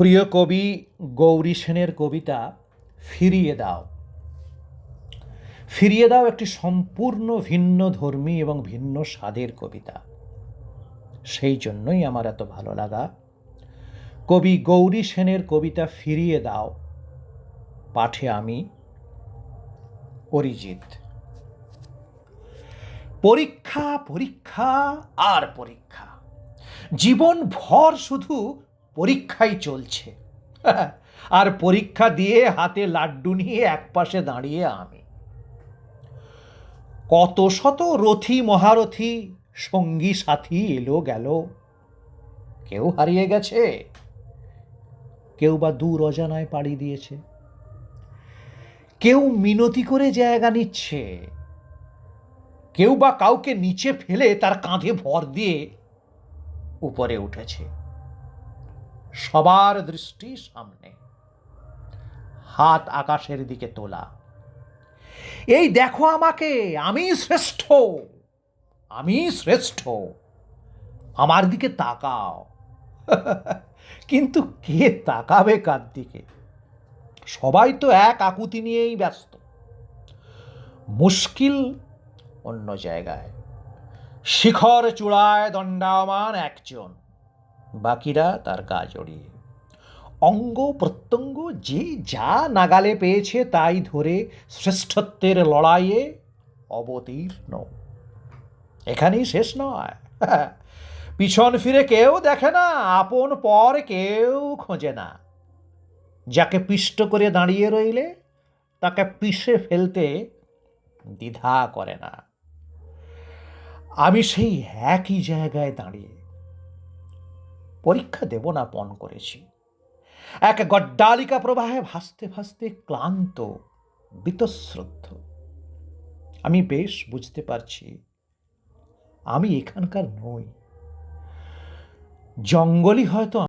প্রিয় কবি গৌরী সেনের কবিতা ফিরিয়ে দাও। ফিরিয়ে দাও একটি সম্পূর্ণ ভিন্ন ধর্মী এবং ভিন্ন স্বাদের কবিতা। সেই জন্যই আমার এত ভালো লাগা। কবি গৌরী সেনের কবিতা ফিরিয়ে দাও, পাঠে আমি অরিজিৎ। পরীক্ষা পরীক্ষা আর পরীক্ষা, জীবন ভর শুধু পরীক্ষাই চলছে। আর পরীক্ষা দিয়ে হাতে লাড্ডু নিয়ে একপাশে দাঁড়িয়ে আমি। কত শত রথী মহারথী সঙ্গী সাথী এলো গেল, কেউ হারিয়ে গেছে, কেউ বা দূর অজানায় পাড়ি দিয়েছে, কেউ মিনতি করে জায়গা নিচ্ছে, কেউ বা কাউকে নিচে ফেলে তার কাঁধে ভর দিয়ে উপরে উঠেছে। সবার দৃষ্টি সামনে, হাত আকাশের দিকে তোলা। এই দেখো আমাকে, আমি শ্রেষ্ঠ, আমি শ্রেষ্ঠ, আমার দিকে তাকাও। কিন্তু কে তাকাবে কার দিকে? সবাই তো এক আকুতি নিয়েই ব্যস্ত। মুশকিল অন্য জায়গায়, শিখর চূড়ায় দণ্ডায়মান একজন, বাকিরা তার গা জড়িয়ে। অঙ্গ প্রত্যঙ্গ যে যা নাগালে পেয়েছে তাই ধরে শ্রেষ্ঠত্বের লড়াইয়ে অবতীর্ণ। এখানেই শেষ নয়, পিছন ফিরে কেউ দেখে না, আপন পর কেউ খোঁজে না। যাকে পিষ্ট করে দাঁড়িয়ে রইলে তাকে পিষে ফেলতে দ্বিধা করে না। আমি সেই একই জায়গায় দাঁড়িয়ে পরীক্ষা দেব না পণ করেছি। এক গড্ডালিকা প্রবাহে ভাসতে ভাসতে ক্লান্ত, বীতশ্রদ্ধ। আমি বেশ বুঝতে পারছি আমি এখানকার নই। জঙ্গলই হয়তো